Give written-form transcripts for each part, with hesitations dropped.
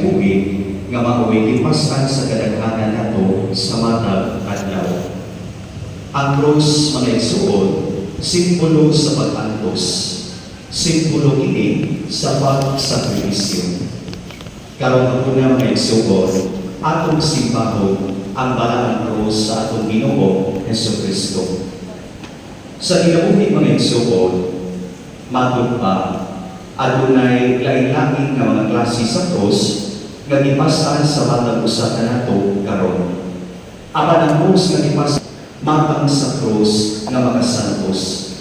kinabuhi nga mao'y lipasan sa kadaghanan nato sa matag adlaw. Ang krus, mga igsuon, simbolo sa pag-antos, simbolo kini sa pagsakripisyo. Karon ako na mga igsuon, atong simbahon ang balaang krus sa atong Ginoo Hesukristo. Sa kinabuhi mga igsuon, matod pa, adunay lain-lain nga mga klase sa krus nga gipasan sa matag usa kanato karon. Apan ang krus nga gipasan matang sa krus nga makasantos.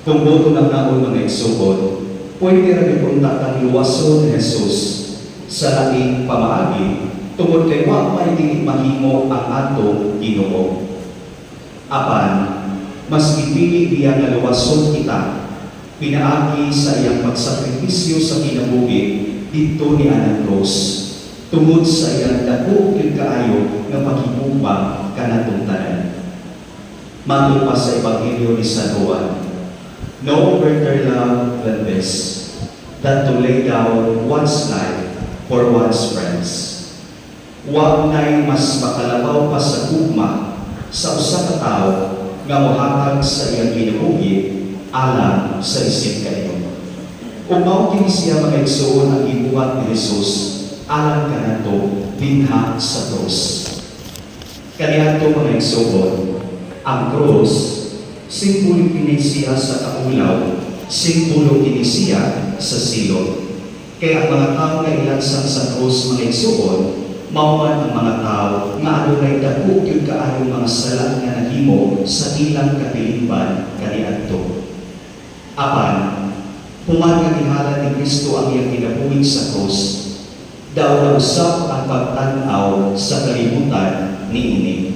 Kung boto ng naon mga igsuon, pwede ra gipunta kang luwason ni Jesus sa laing pamaagi tungod kay wa may dili mahimo ang atong Ginoo. Apan mas gipili diya nga luwason kita pinaagi sa iyang pagsakripisyo sa kinabuhi didto ni anang krus tungod sa iyang dako gyud kaayo nga paghigugma kanatong tanan. Matod pa sa Ebanghelyo ni San Juan, no greater love than this, than to lay down one's life for one's friends. Wa nay mas makalabaw pa sa gugma sa usa ka tawo nga mohatag sa iyang kinabuhi alang sa isip kaniyo. Kung mao kini siya mga igsuon ang gibuhat ni Jesus alang kanato dinha sa krus. Kaniadto mga igsuon, ang krus simbolo kini siya sa kaulaw, simbolo kini siya sa silot. Kaya ang mga tao nga ilansang sa krus mga igsuon, mao man ang mga tao nga adunay dako gyud kaayo mga sala nga nahimo sa ilang katilingban kaniadto. Apan, human nga gihala ni Kristo ang iyang kinabuhi sa krus, daw na usap ang pagtan-aw sa kalibutan niini.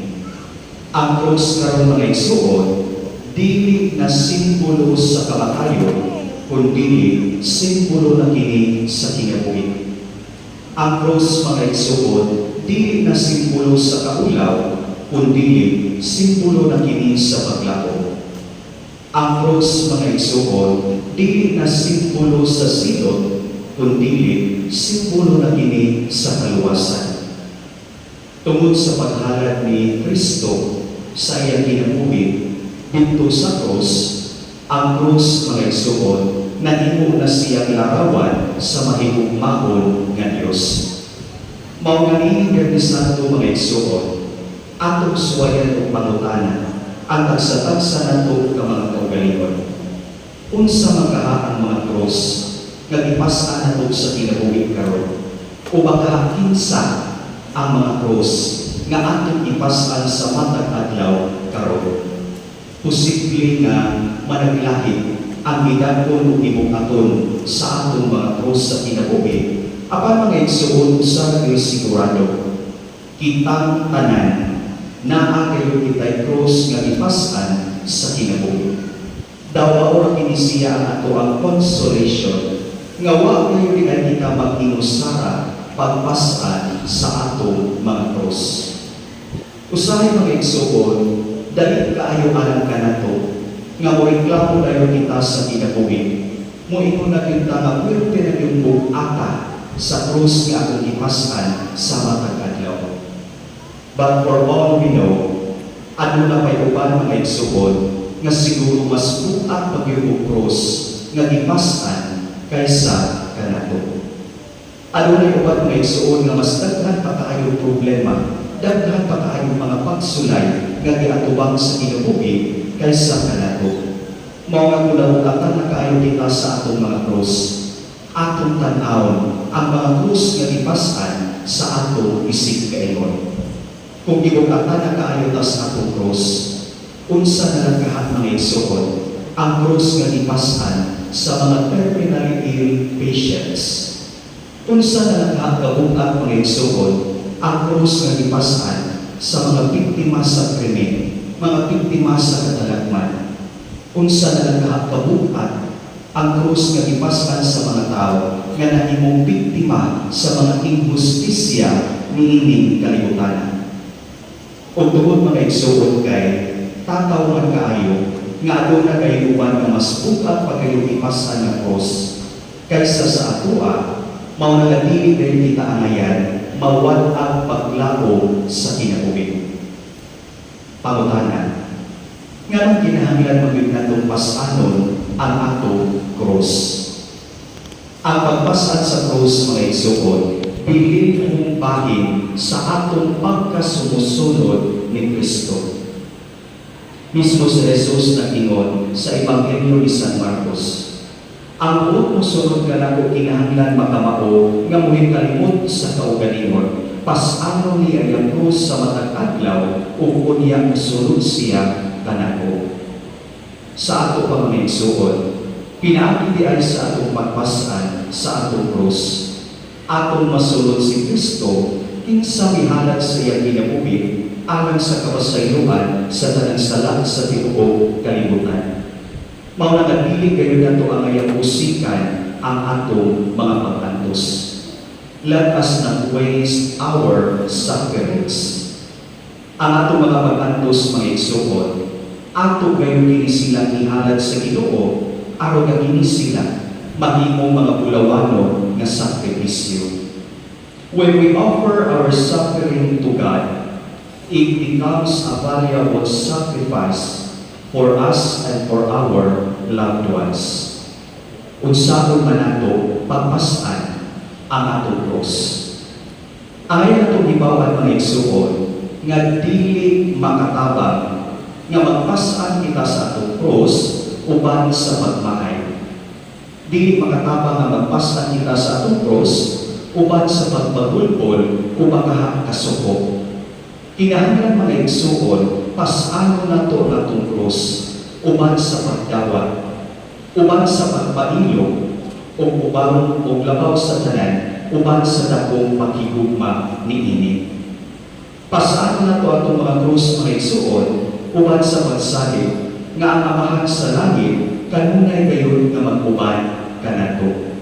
Ang krus karon mga igsuon, dili na simbolo sa kamatayon, kundi simbolo na kini sa kinabuhi. Ang krus mga igsuon, dili na simbolo sa kaulaw, kundi simbolo na kini sa paglaom. Ang krus mga igsuon, dili na simbolo sa silot, kundi simbolo na kini sa kaluwasan. Tungod sa paghalad ni Kristo sa iyang kinabuhi dito sa krus, ang krus mga igsuon, nahimo na siyang larawan sa mahigugmaon nga Dios. Mao nga ni Biyernes Santo mga igsuon, atong suwayan og pangutana ang tagsa-tagsa nato nga mga kaugalingon. Unsa makaha ang mga krus nga gipasa nato sa kinabuhi karon? O baka kinsa ang mga krus nga atong ipasan sa matag adlaw karon? Posible nga managlahi ang gidagkon ug ibukaton sa atong mga krus sa kinabuhi. Apan mga igsuon, usa kay sigurado, kitang tanan naa kayo kitay krus nga ipasan sa kinabuhi. Daw ora kini siya ang ato ang consolation nga wa kayo di ay kita mag-inusara pagpasan sa atong mga krus. Usahay mga igsuon, dali kaayo alang kanato nga mo reklamo dayon kita sa kinabuhi. Mo ingon na kita nga pwerte na yung ata sa krus nga akong ipasan sa matag adlaw. But for all we know, ano na may uban mga igsuon nga siguro mas buak pag yung krus nga ipasan kaysa kanato. Ano na uban mga igsuon nga mas daghan pa kaayong problema, daghan pa kaayong mga pagsulay nga giatubang sa kinabuhi kaysa kanato. Mao nga gulatan na kaayo kita sa atong mga krus. Atong tan-awon ang mga krus nga gipasan sa atong isig kaingon. Kung gibukatan na kaayo ta sa atong krus, unsa na lang kahat mga igsuon ang krus nga gipasan sa mga terminally ill patients. Unsa na lang kahat kabukat mga igsuon ang krus nga gipasan sa mga biktima sa krimen, mga biktima sa katalagman. Unsa na lang kahat kabukat ang krus nga gipasan sa mga tao nga nahimong biktima sa mga injustisya niining kalibutan. O tungod mga igsuon kay tataw man kaayo nga aduna kay uban nga mas bukat pa kayo ipasan nga krus kaysa sa atua mao nagatili kayo kita angayan, mawad ang paglao sa kinabuhi. Pangutana, nga kinahanglan magyud natong pasanon ang ato cross. Ang pagpasad sa cross, mga igsuon, bilin kong bahin sa atong pagkasumusunod ni Kristo. Mismo si Jesus nag-ingon sa Ebanghelyo ni San Marcos, ang buot mo sunod ka na ko kinahanglan makamao nga muhing kalimot sa kaugalingon, pasano niya ang krus sa matag adlaw ug unya musunod siya kanako. Sa ato pa mga igsuon, pinaagi ay sa atong pagpasan sa atong krus. Atong masunod si Kristo, kinsa mihalad sa iyang kinabuhi alang sa kapasayloan sa tanang sala sa tibuok kalibutan. Mao nagadili kayo nato ang ayang usikan ang atong mga pagkantos. Let us not waste our sacrifice. Ang atong mga pagkantos, mga igsuon, ato kayo kini sila ihalad sa Ginoo, aron nga kini sila mahimong mga bulawano nga sakripisyo. When we offer our suffering to God, it becomes a valuable sacrifice for us and for our loved ones. Unsaon man nato pagpasan ang atong cross. Ay natong ibawan mga igsuon nga dili makatabang nga magpasan kita sa atong cross uban sa pagmahay. Dili makatabang nga magpasan kita sa atong cross uban sa pagpagulpol o makakasuko. Kinahanglan mga igsuon, pasano na to ang atong cross uban sa pagdawat, uban sa pagpailog, o uban o labaw sa tanan, uban sa dakong paghigugma ni ini. Pasano na to atong mga cross mga igsuon uban sa pagsalig nga ang Amahan sa langit kanunay kayo nga mag-uban kanato.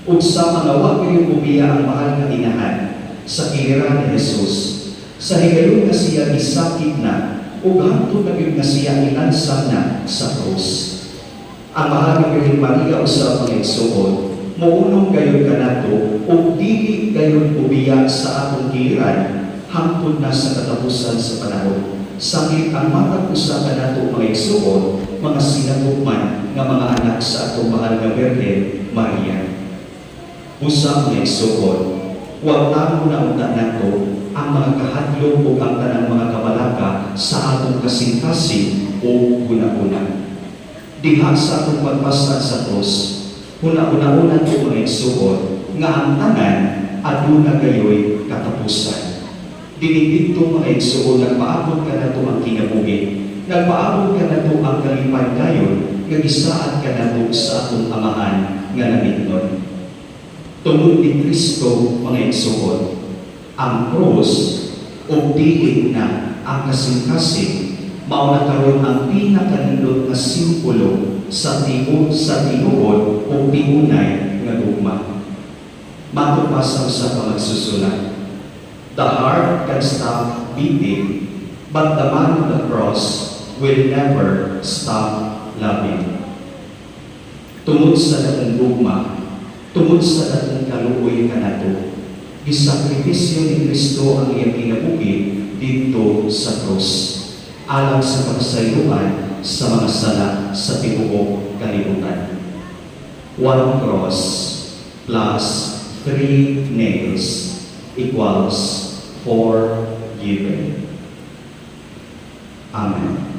Ug sa mga wa kayo bubiya ang mahal nga inahan sa kiliran ni Jesus, sa higayon nga siya isakit na ug hangtod na gyud nga siya ilansang na sa krus. Ang mahal nga Birhen Maria usab mga igsuon, mounong gayon kanato ug dili gayon bubiya sa atong kiliran hangtod na sa katapusan sa panahon. Sakit ang matag usa kanato mga igsuon, mga sinagupman nga mga anak sa atong mahal nga Birhen Maria. Usa mga igsuon, huwag tamo na unta nato ang mga kahadlok o ang tanang mga kabalaka sa atong kasing-kasing o guna-una. Diha sa atong pagpasad sa krus, huna-una-una ito mga igsuon nga ang tanan aduna gayoy katapusan. Dinidito mga igsuon, nagpaabot ka na ito ang kinabuhi, nagpaabot ka na ito ang kalipay gayon, nga gisaan ka na ito sa atong Amahan nga namignon. Tungod ni Kristo mga igsuon, ang krus o dili na ang kasing-kasing mao na karon ang pinakanindot na simbolo sa tinuod o pinunay nga dugma. Matupasang sa pamagsusulat, the heart can stop beating, but the man on the cross will never stop loving. Tungod sa datong dugma, tungod sa datong kaluoy kanato, gisakripisyo ni Kristo ang iyang kinabuhi dito sa krus, alang sa pagsayuan sa mga sala sa tibuok kalibutan. One cross plus 3 nails equals 4 given. Amen.